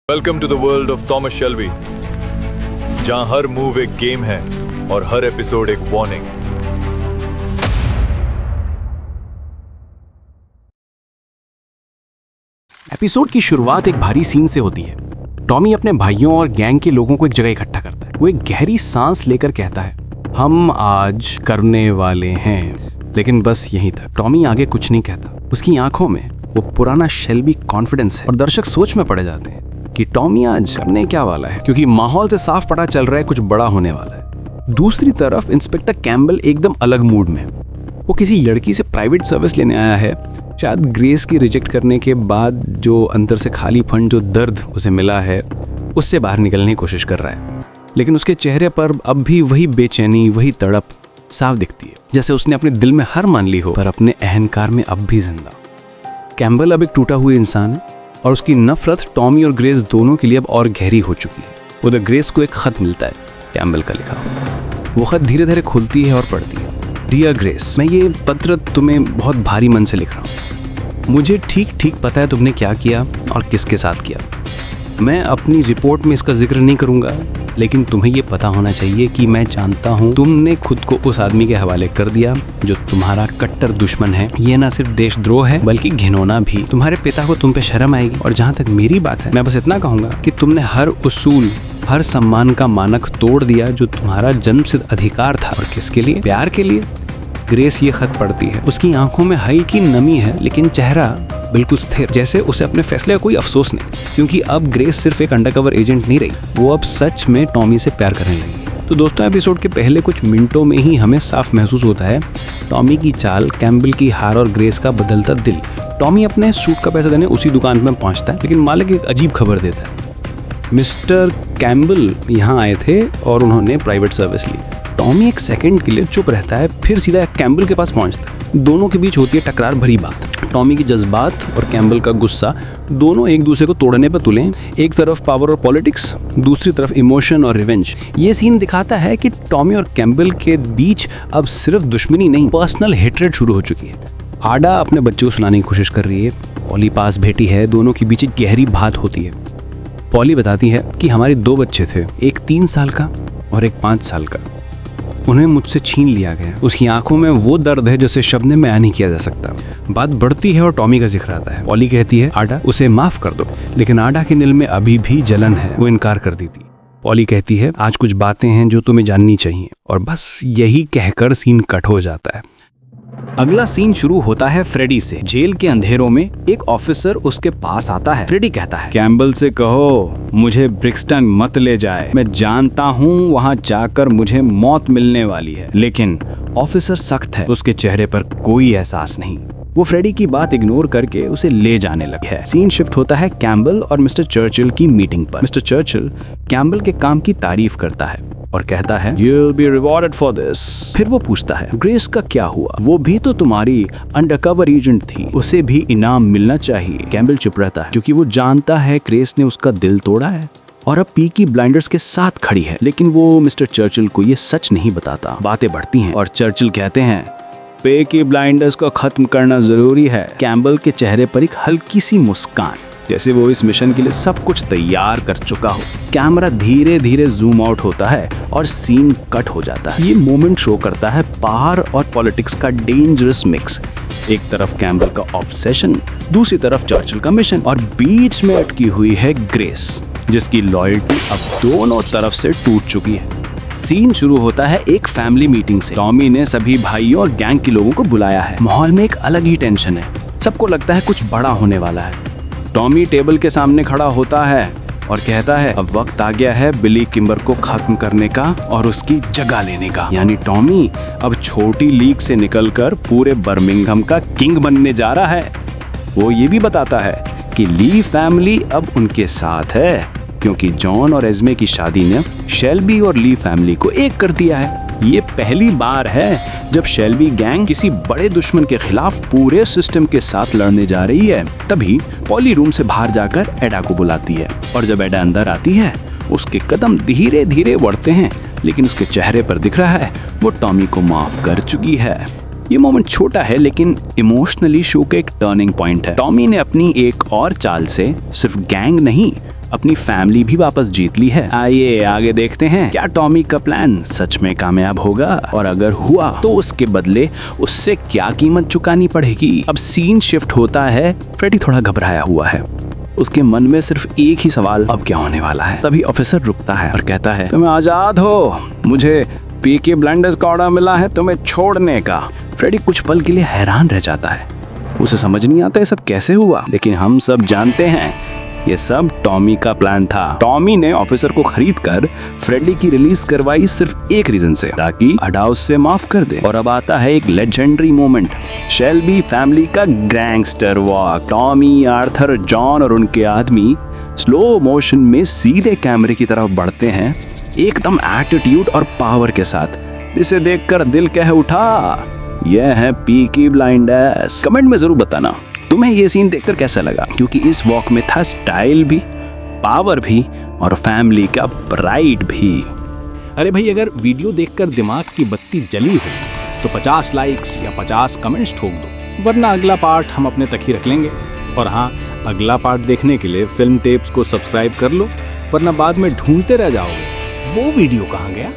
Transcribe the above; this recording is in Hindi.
Welcome to the world of Thomas Shelby, जहां हर मूव एक गेम है और हर एपिसोड एक वार्निंग। एपिसोड की शुरुआत एक भारी सीन से होती है। टॉमी अपने भाइयों और गैंग के लोगों को एक जगह इकट्ठा करता है। वो एक गहरी सांस लेकर कहता है, हम आज करने वाले हैं। लेकिन बस यहीं तक। टॉमी आगे कुछ नहीं कहता। उसकी आंखों में वो पुराना शेल्बी कॉन्फिडेंस है और दर्शक सोच में पड़ जाते हैं कि टॉमी आज करने क्या वाला है, क्योंकि माहौल से साफ पता चल रहा है कुछ बड़ा होने वाला है। दूसरी तरफ इंस्पेक्टर कैम्बल एकदम अलग मूड में। वो किसी लड़की से प्राइवेट सर्विस लेने आया है। शायद ग्रेस की रिजेक्ट करने के बाद जो अंदर से खाली फंड, जो दर्द उसे मिला है, उससे बाहर निकलने की कोशिश कर रहा है। लेकिन उसके चेहरे पर अब भी वही बेचैनी, वही तड़प साफ दिखती है, जैसे उसने अपने दिल में हार मान ली हो, पर अपने अहंकार में अब भी जिंदा। कैम्बल अब एक टूटा हुआ इंसान है और उसकी नफरत टॉमी और ग्रेस दोनों के लिए अब और गहरी हो चुकी है। उधर ग्रेस को एक खत मिलता है, कैम्बल का लिखा हुआ। वो खत धीरे धीरे खुलती है और पढ़ती है। डियर ग्रेस, मैं ये पत्र तुम्हें बहुत भारी मन से लिख रहा हूँ। मुझे ठीक ठीक पता है तुमने क्या किया और किसके साथ किया। मैं अपनी रिपोर्ट में इसका जिक्र नहीं करूँगा, लेकिन तुम्हें ये पता होना चाहिए कि मैं जानता हूँ तुमने खुद को उस आदमी के हवाले कर दिया जो तुम्हारा कट्टर दुश्मन है। ये ना सिर्फ देशद्रोह है बल्कि घिनौना भी। तुम्हारे पिता को तुम पे शर्म आएगी। और जहाँ तक मेरी बात है, मैं बस इतना कहूँगा कि तुमने हर उसूल, हर सम्मान का मानक तोड़ दिया जो तुम्हारा जन्मसिद्ध अधिकार था। और किसके लिए? प्यार के लिए। ग्रेस ये खत पढ़ती है। उसकी आंखों में हल्की नमी है, लेकिन चेहरा बिल्कुल स्थिर, जैसे उसे अपने फैसले का कोई अफसोस नहीं, क्योंकि अब ग्रेस सिर्फ एक अंडरकवर एजेंट नहीं रही। वो अब सच में टॉमी से प्यार करने लगी। तो दोस्तों, एपिसोड के पहले कुछ मिनटों में ही हमें साफ महसूस होता है टॉमी की चाल, कैम्बल की हार और ग्रेस का बदलता दिल। टॉमी अपने सूट का पैसा देने उसी दुकान में पहुंचता है, लेकिन मालिक एक अजीब खबर देता है। मिस्टर कैम्बल यहाँ आए थे और उन्होंने प्राइवेट सर्विस ली। टॉमी एक सेकंड के लिए चुप रहता है, फिर सीधा कैम्बल के पास पहुंचता है। दोनों के बीच होती है टकरार भरी बात। टॉमी की जज्बात और कैम्बल का गुस्सा दोनों एक दूसरे को तोड़ने पर तुले। एक तरफ पावर और पॉलिटिक्स, दूसरी तरफ इमोशन और रिवेंज। ये सीन दिखाता है कि टॉमी और कैम्बल के बीच अब सिर्फ दुश्मनी नहीं, पर्सनल हेट्रेड शुरू हो चुकी है। आडा अपने बच्चे को सुनाने की कोशिश कर रही है। पॉली पास बैठी है। दोनों के बीच एक गहरी बात होती है। पॉली बताती है कि हमारे 2 बच्चे थे, एक 3 साल का और एक 5 साल का। उन्हें मुझसे छीन लिया गया। उसकी आंखों में वो दर्द है जिसे शब्द में बयान नहीं किया जा सकता। बात बढ़ती है और टॉमी का जिक्र आता है। पॉली कहती है, आडा, उसे माफ कर दो। लेकिन आडा के दिल में अभी भी जलन है। वो इनकार कर देती। पॉली कहती है, आज कुछ बातें हैं जो तुम्हें जाननी चाहिए। और बस यही कहकर सीन कट हो जाता है। अगला सीन शुरू होता है फ्रेडी से। जेल के अंधेरों में एक ऑफिसर उसके पास आता है। फ्रेडी कहता है, कैम्बल से कहो मुझे ब्रिक्सटन मत ले जाए। मैं जानता हूँ वहाँ जाकर मुझे मौत मिलने वाली है। लेकिन ऑफिसर सख्त है। उसके चेहरे पर कोई एहसास नहीं। वो फ्रेडी की बात इग्नोर करके उसे ले जाने लगा है। सीन शिफ्ट होता है कैम्बल और मिस्टर चर्चिल की मीटिंग पर। मिस्टर चर्चिल कैम्बल के काम की तारीफ करता है और कहता है, You'll be rewarded for this। फिर वो पूछता है, ग्रेस का क्या हुआ? वो भी तो तुम्हारी अंडरकवर एजेंट थी, उसे भी इनाम मिलना चाहिए। कैम्बल चुप रहता है, क्योंकि वो जानता है ग्रेस ने उसका दिल तोड़ा है और अब पीकी ब्लाइंडर्स के साथ खड़ी है। लेकिन वो मिस्टर चर्चिल को ये सच नहीं बताता। बातें बढ़ती हैं और चर्चिल कहते हैं, पीकी ब्लाइंडर्स को खत्म करना जरूरी है। कैम्बल के चेहरे पर एक हल्की सी मुस्कान, जैसे वो इस मिशन के लिए सब कुछ तैयार कर चुका हो। कैमरा धीरे धीरे जूम आउट होता है और सीन कट हो जाता है। ये मोमेंट शो करता है पावर और पॉलिटिक्स का डेंजरस मिक्स। एक तरफ कैम्बल का ऑब्सेशन, दूसरी तरफ चर्चिल का मिशन, और बीच में अटकी हुई है ग्रेस, जिसकी लॉयल्टी अब दोनों तरफ से टूट चुकी है। सीन शुरू होता है एक फैमिली मीटिंग से। टॉमी ने सभी भाइयों और गैंग के लोगों को बुलाया है। माहौल में एक अलग ही टेंशन है। सबको लगता है कुछ बड़ा होने वाला है। टॉमी टेबल के सामने खड़ा होता है और कहता है, अब वक्त आ गया है बिली किम्बर को खत्म करने का और उसकी जगह लेने का। यानी टॉमी अब छोटी लीग से निकलकर पूरे बर्मिंघम का किंग बनने जा रहा है। वो ये भी बताता है कि ली फैमिली अब उनके साथ है, क्योंकि जॉन और एस्मे की शादी ने शेल्बी और ली फैमिली को एक कर दिया है। ये पहली बार है जब शेल्बी गैंग किसी बड़े दुश्मन के खिलाफ पूरे सिस्टम के साथ लड़ने जा रही है। तभी पॉली रूम से बाहर जाकर एडा को बुलाती है, और जब एडा अंदर आती है उसके कदम धीरे धीरे बढ़ते हैं, लेकिन उसके चेहरे पर दिख रहा है वो टॉमी को माफ कर चुकी है। ये मोमेंट छोटा है लेकिन इमोशनली शो का एक टर्निंग पॉइंट है। टॉमी ने अपनी एक और चाल से सिर्फ गैंग नहीं, अपनी फैमिली भी वापस जीत ली है। आइए आगे देखते हैं, क्या टॉमी का प्लान सच में कामयाब होगा, और अगर हुआ तो उसके बदले उससे क्या कीमत चुकानी पड़ेगी। अब सीन शिफ्ट होता है। फ्रेडी थोड़ा घबराया हुआ है। उसके मन में सिर्फ एक ही सवाल, अब क्या होने वाला है। तभी ऑफिसर रुकता है और कहता है, तुम आजाद हो, मुझे पीकी ब्लाइंडर्स का ऑर्डर मिला है तुम्हें छोड़ने का। फ्रेडी कुछ पल के लिए हैरान रह जाता है। उसे समझ नहीं आता ये सब कैसे हुआ, लेकिन हम सब जानते हैं ये सब टॉमी का प्लान था। टॉमी ने ऑफिसर को खरीद कर फ्रेडी की रिलीज करवाई सिर्फ एक रीजन से, ताकि अडाउस से माफ कर दे। और अब आता है एक लेजेंडरी मोमेंट, शेल्बी फैमिली का gangster walk. Tommy, Arthur, John और उनके आदमी स्लो मोशन में सीधे कैमरे की तरफ बढ़ते हैं, एकदम एटीट्यूड और पावर के साथ, जिसे देखकर दिल कह उठा, यह है पीकी ब्लाइंडर्स। कमेंट में जरूर बताना तुम्हें ये सीन देखकर कैसा लगा, क्योंकि इस वॉक में था स्टाइल भी, पावर भी और फैमिली का प्राइड भी। अरे भाई, अगर वीडियो देखकर दिमाग की बत्ती जली हो तो 50 लाइक्स या 50 कमेंट्स ठोक दो, वरना अगला पार्ट हम अपने तक ही रख लेंगे। और हाँ, अगला पार्ट देखने के लिए फिल्म टेप्स को सब्सक्राइब कर लो, वरना बाद में ढूंढते रह जाओगे वो वीडियो कहाँ गया।